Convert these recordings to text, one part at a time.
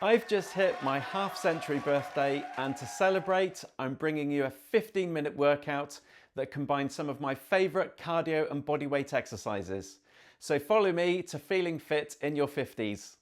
I've just hit my half-century birthday, and to celebrate, I'm bringing you a 15-minute workout that combines some of my favourite cardio and bodyweight exercises. So follow me to feeling fit in your 50s.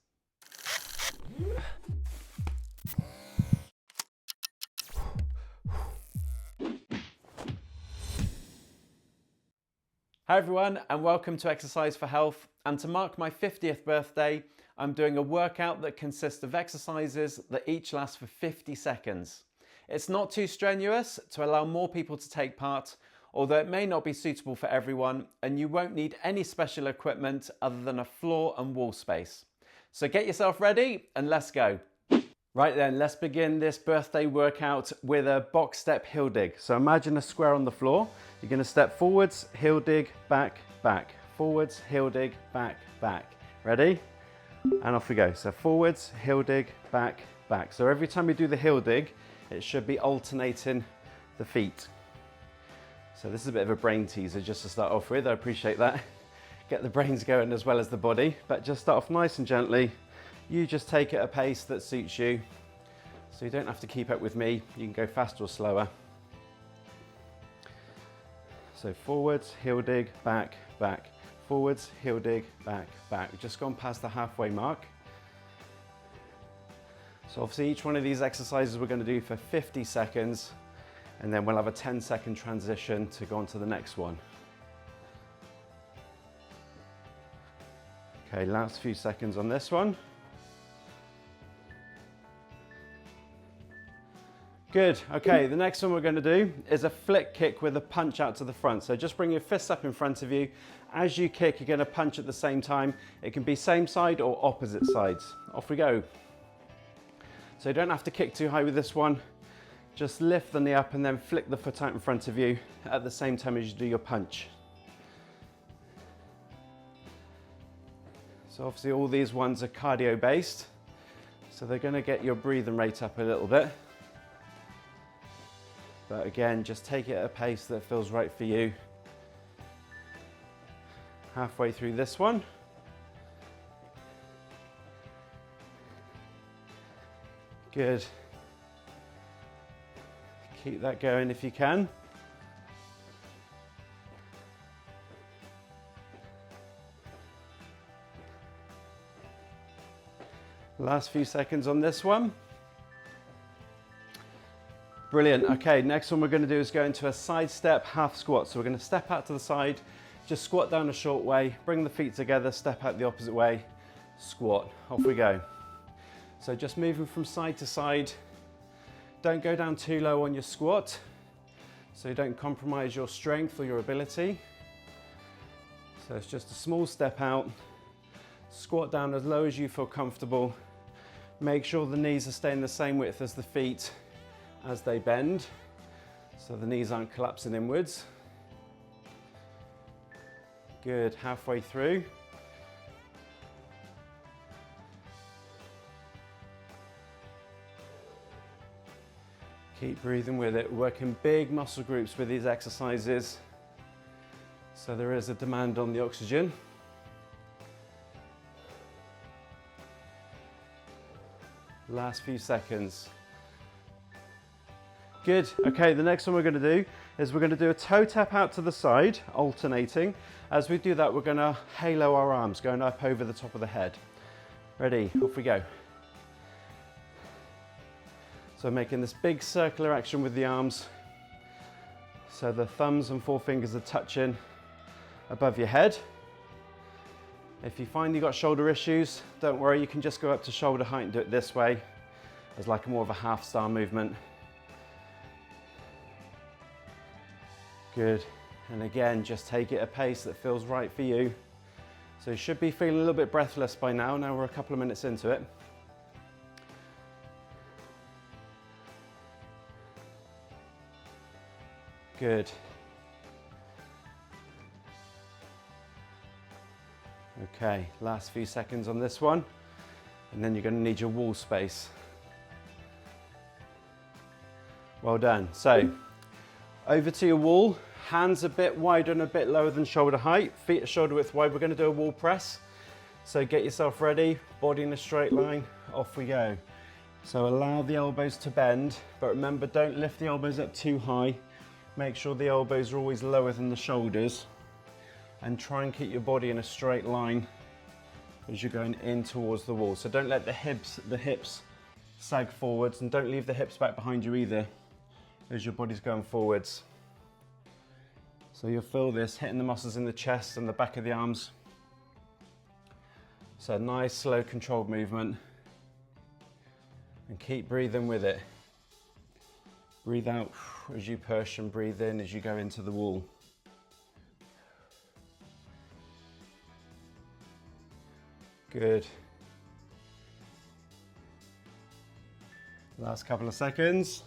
Hi everyone, and welcome to Exercise for Health. And to mark my 50th birthday, I'm doing a workout that consists of exercises that each last for 50 seconds. It's not too strenuous to allow more people to take part, although it may not be suitable for everyone, and you won't need any special equipment other than a floor and wall space. So get yourself ready and let's go. Right then, let's begin this birthday workout with a box step heel dig. So imagine a square on the floor. You're going to step forwards, heel dig, back, back. Forwards, heel dig, back, back. Ready? And off we go. So forwards, heel dig, back, back. So every time you do the heel dig, it should be alternating the feet. So this is a bit of a brain teaser just to start off with. I appreciate that. Get the brains going as well as the body, but just start off nice and gently. You just take it at a pace that suits you. So you don't have to keep up with me. You can go faster or slower. So forwards, heel dig, back, back. Forwards, heel dig, back, back. We've just gone past the halfway mark. So obviously each one of these exercises we're going to do for 50 seconds, and then we'll have a 10-second transition to go on to the next one. Okay, last few seconds on this one. Good, okay, the next one we're going to do is a flick kick with a punch out to the front. So just bring your fists up in front of you. As you kick, you're going to punch at the same time. It can be same side or opposite sides. Off we go. So you don't have to kick too high with this one. Just lift the knee up and then flick the foot out in front of you at the same time as you do your punch. So obviously all these ones are cardio based, so they're going to get your breathing rate up a little bit. But again, just take it at a pace that feels right for you. Halfway through this one. Good. Keep that going if you can. Last few seconds on this one. Brilliant. Okay, next one we're going to do is go into a side step half squat. So we're going to step out to the side, just squat down a short way, bring the feet together, step out the opposite way, squat. Off we go. So just moving from side to side. Don't go down too low on your squat, so you don't compromise your strength or your ability. So it's just a small step out, squat down as low as you feel comfortable. Make sure the knees are staying the same width as the feet as they bend, so the knees aren't collapsing inwards. Good, halfway through. Keep breathing with it, working big muscle groups with these exercises, so there is a demand on the oxygen. Last few seconds. Good, okay, the next one we're going to do is we're going to do a toe tap out to the side, alternating. As we do that, we're going to halo our arms, going up over the top of the head. Ready, off we go. So making this big circular action with the arms. So the thumbs and forefingers are touching above your head. If you find you've got shoulder issues, don't worry, you can just go up to shoulder height and do it this way, as like more of a half star movement. Good, and again, just take it at a pace that feels right for you. So you should be feeling a little bit breathless by now. Now we're a couple of minutes into it. Good. Okay, last few seconds on this one, and then you're going to need your wall space. Well done. So, over to your wall, hands a bit wider and a bit lower than shoulder height, feet are shoulder width wide. We're going to do a wall press. So get yourself ready, body in a straight line, off we go. So allow the elbows to bend, but remember, don't lift the elbows up too high. Make sure the elbows are always lower than the shoulders, and try and keep your body in a straight line as you're going in towards the wall. So don't let the hips sag forwards, and don't leave the hips back behind you either as your body's going forwards. So you'll feel this hitting the muscles in the chest and the back of the arms. So nice, slow, controlled movement. And keep breathing with it. Breathe out as you push and breathe in as you go into the wall. Good. Last couple of seconds.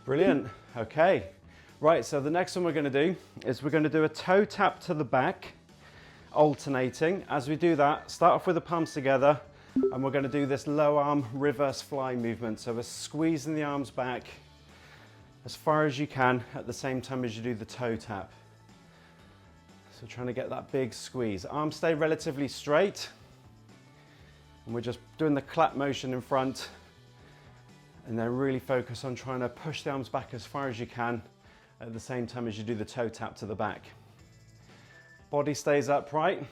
Brilliant. Okay. Right, so the next one we're going to do is we're going to do a toe tap to the back, alternating. As we do that, start off with the palms together, and we're going to do this low arm reverse fly movement. So we're squeezing the arms back as far as you can at the same time as you do the toe tap. So trying to get that big squeeze. Arms stay relatively straight, and we're just doing the clap motion in front, and then really focus on trying to push the arms back as far as you can at the same time as you do the toe tap to the back. Body stays upright.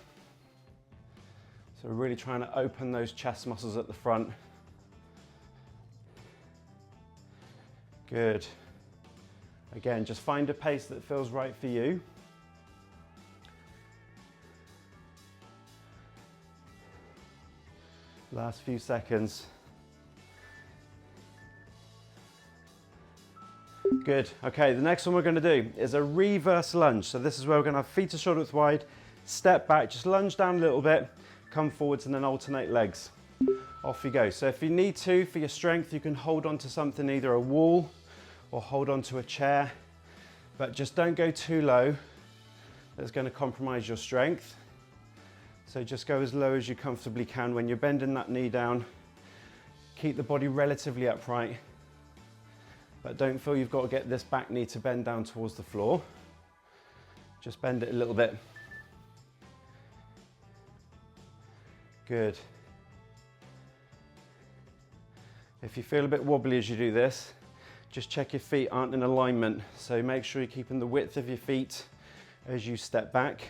So we're really trying to open those chest muscles at the front. Good. Again, just find a pace that feels right for you. Last few seconds. Good. Okay, the next one we're going to do is a reverse lunge. So this is where we're going to have feet to shoulder width wide, step back, just lunge down a little bit, come forwards and then alternate legs. Off you go. So if you need to, for your strength, you can hold on to something, either a wall or hold on to a chair, but just don't go too low. That's going to compromise your strength. So just go as low as you comfortably can. When you're bending that knee down, keep the body relatively upright, but don't feel you've got to get this back knee to bend down towards the floor. Just bend it a little bit. Good. If you feel a bit wobbly as you do this, just check your feet aren't in alignment. So make sure you're keeping the width of your feet as you step back,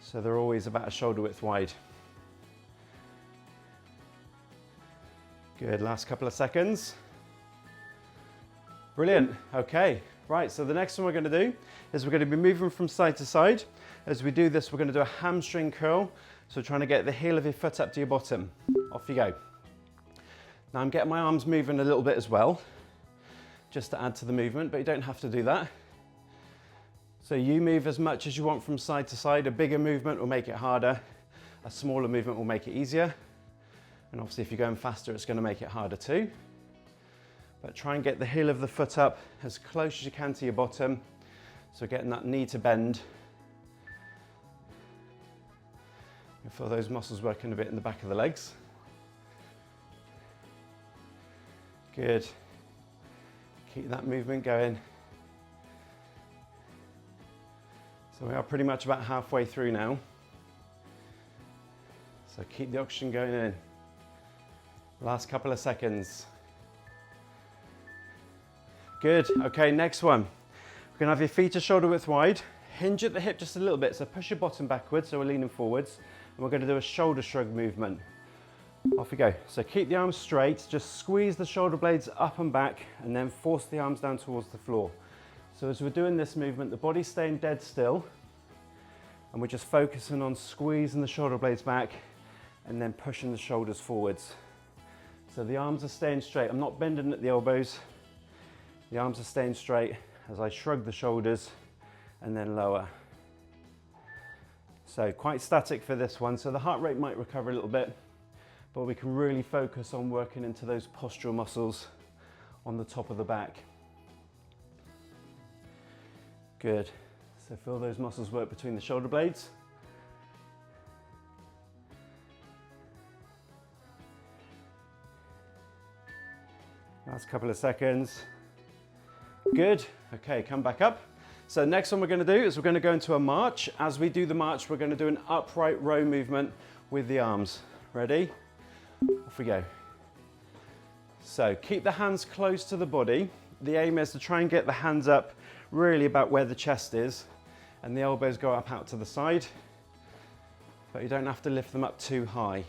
so they're always about a shoulder width wide. Good, last couple of seconds. Brilliant. Okay, right, so the next one we're going to do is we're going to be moving from side to side. As we do this, we're going to do a hamstring curl. So trying to get the heel of your foot up to your bottom. Off you go. Now I'm getting my arms moving a little bit as well, just to add to the movement, but you don't have to do that. So you move as much as you want from side to side. A bigger movement will make it harder. A smaller movement will make it easier. And obviously if you're going faster, it's going to make it harder too. But try and get the heel of the foot up as close as you can to your bottom. So getting that knee to bend. You feel those muscles working a bit in the back of the legs. Good. Keep that movement going. So we are pretty much about halfway through now. So keep the oxygen going in. Last couple of seconds. Good. Okay, next one. We're going to have your feet to shoulder width wide. Hinge at the hip just a little bit. So push your bottom backwards, so we're leaning forwards. And we're going to do a shoulder shrug movement. Off we go. So keep the arms straight. Just squeeze the shoulder blades up and back, and then force the arms down towards the floor. So as we're doing this movement, the body's staying dead still. And we're just focusing on squeezing the shoulder blades back and then pushing the shoulders forwards. So the arms are staying straight. I'm not bending at the elbows. The arms are staying straight as I shrug the shoulders and then lower. So quite static for this one. So the heart rate might recover a little bit, but we can really focus on working into those postural muscles on the top of the back. Good. So feel those muscles work between the shoulder blades. Last couple of seconds. Good. Okay, come back up. So next one we're going to do is we're going to go into a march. As we do the march, we're going to do an upright row movement with the arms. Ready? Off we go. So keep the hands close to the body. The aim is to try and get the hands up really about where the chest is, and the elbows go up out to the side, but you don't have to lift them up too high.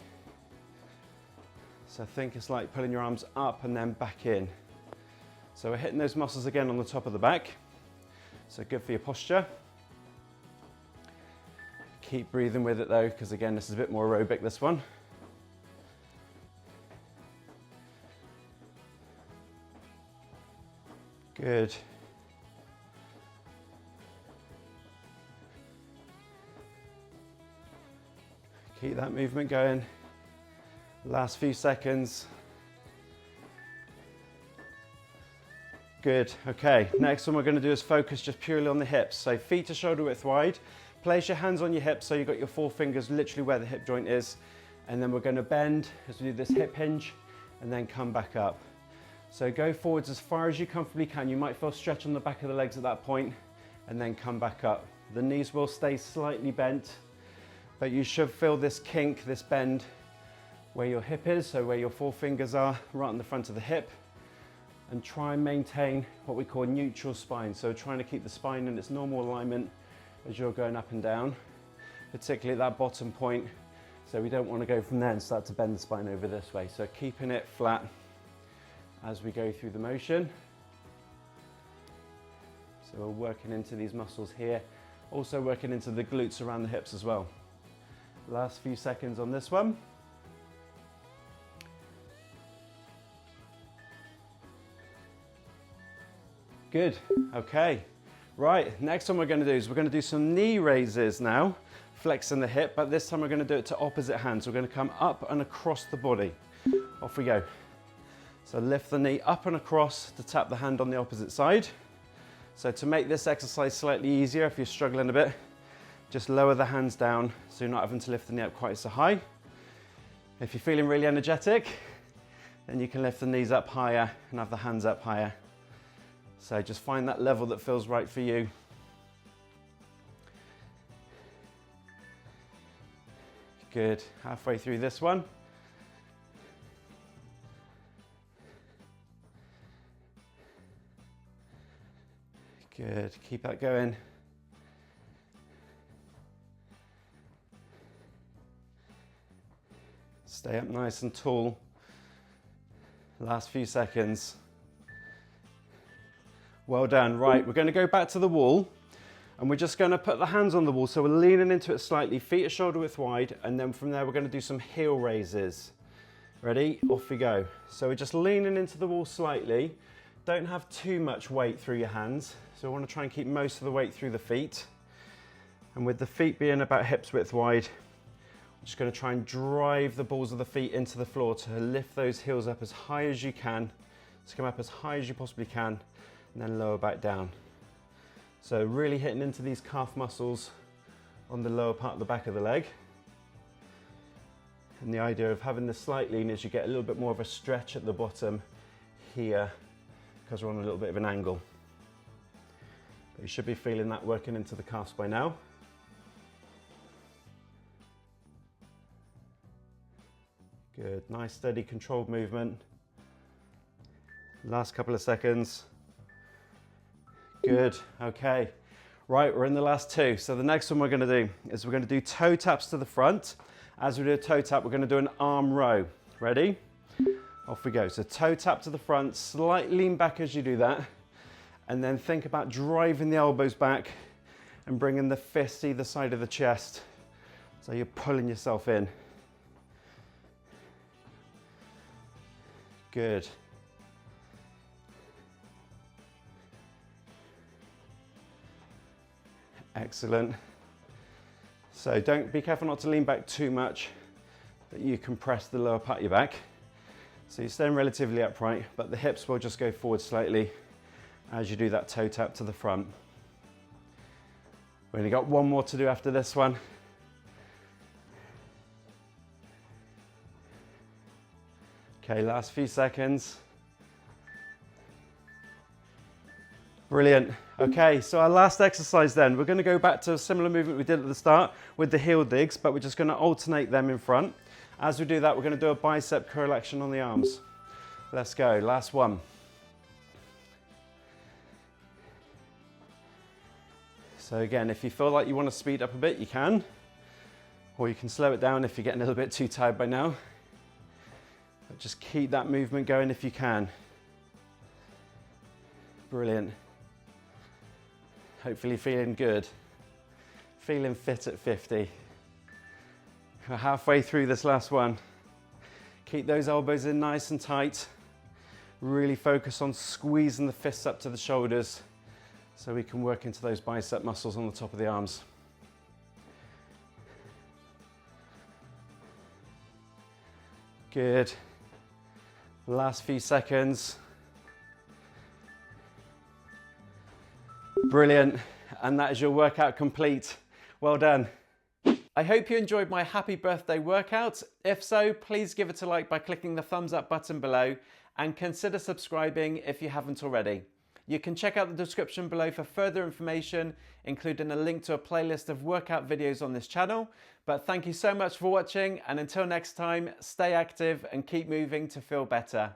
So think it's like pulling your arms up and then back in. So we're hitting those muscles again on the top of the back. So good for your posture. Keep breathing with it though, because again, this is a bit more aerobic, this one. Good. Keep that movement going. Last few seconds. Good, okay. Next one we're going to do is focus just purely on the hips. So feet to shoulder width wide. Place your hands on your hips so you've got your 4 fingers literally where the hip joint is. And then we're going to bend as we do this hip hinge and then come back up. So go forwards as far as you comfortably can. You might feel stretch on the back of the legs at that point and then come back up. The knees will stay slightly bent, but you should feel this kink, this bend where your hip is, so where your 4 fingers are, right on the front of the hip. And try and maintain what we call neutral spine. So trying to keep the spine in its normal alignment as you're going up and down, particularly at that bottom point. So we don't want to go from there and start to bend the spine over this way. So keeping it flat as we go through the motion. So we're working into these muscles here, also working into the glutes around the hips as well. Last few seconds on this one. Good, okay. Right, next one we're going to do is we're going to do some knee raises now, flexing the hip, but this time we're going to do it to opposite hands. We're going to come up and across the body. Off we go. So lift the knee up and across to tap the hand on the opposite side. So to make this exercise slightly easier, if you're struggling a bit, just lower the hands down so you're not having to lift the knee up quite so high. If you're feeling really energetic, then you can lift the knees up higher and have the hands up higher. So just find that level that feels right for you. Good, halfway through this one. Good, keep that going. Stay up nice and tall. Last few seconds. Well done. Right, we're going to go back to the wall and we're just going to put the hands on the wall. So we're leaning into it slightly, feet are shoulder width wide, and then from there we're going to do some heel raises. Ready? Off we go. So we're just leaning into the wall slightly. Don't have too much weight through your hands. So we want to try and keep most of the weight through the feet. And with the feet being about hips width wide, I'm just going to try and drive the balls of the feet into the floor to lift those heels up as high as you can. So come up as high as you possibly can and then lower back down. So really hitting into these calf muscles on the lower part of the back of the leg. And the idea of having the slight lean is you get a little bit more of a stretch at the bottom here because we're on a little bit of an angle. But you should be feeling that working into the calves by now. Good, nice steady controlled movement. Last couple of seconds. Good, okay. Right, we're in the last 2. So the next one we're going to do is we're going to do toe taps to the front. As we do a toe tap, we're going to do an arm row. Ready? Off we go. So toe tap to the front, slight lean back as you do that. And then think about driving the elbows back and bringing the fists either side of the chest. So you're pulling yourself in. Good. Excellent. So be careful not to lean back too much, that you compress the lower part of your back. So you're staying relatively upright, but the hips will just go forward slightly as you do that toe tap to the front. We've only got one more to do after this one. Okay, last few seconds. Brilliant. Okay, so our last exercise then, we're going to go back to a similar movement we did at the start with the heel digs, but we're just going to alternate them in front. As we do that, we're going to do a bicep curl action on the arms. Let's go, last one. So again, if you feel like you want to speed up a bit, you can, or you can slow it down if you're getting a little bit too tired by now. But just keep that movement going if you can. Brilliant. Hopefully feeling good. Feeling fit at 50. We're halfway through this last one. Keep those elbows in nice and tight. Really focus on squeezing the fists up to the shoulders so we can work into those bicep muscles on the top of the arms. Good. Last few seconds. Brilliant. And that is your workout complete. Well done. I hope you enjoyed my happy birthday workout. If so, please give it a like by clicking the thumbs up button below and consider subscribing if you haven't already. You can check out the description below for further information, including a link to a playlist of workout videos on this channel. But thank you so much for watching, and until next time, stay active and keep moving to feel better.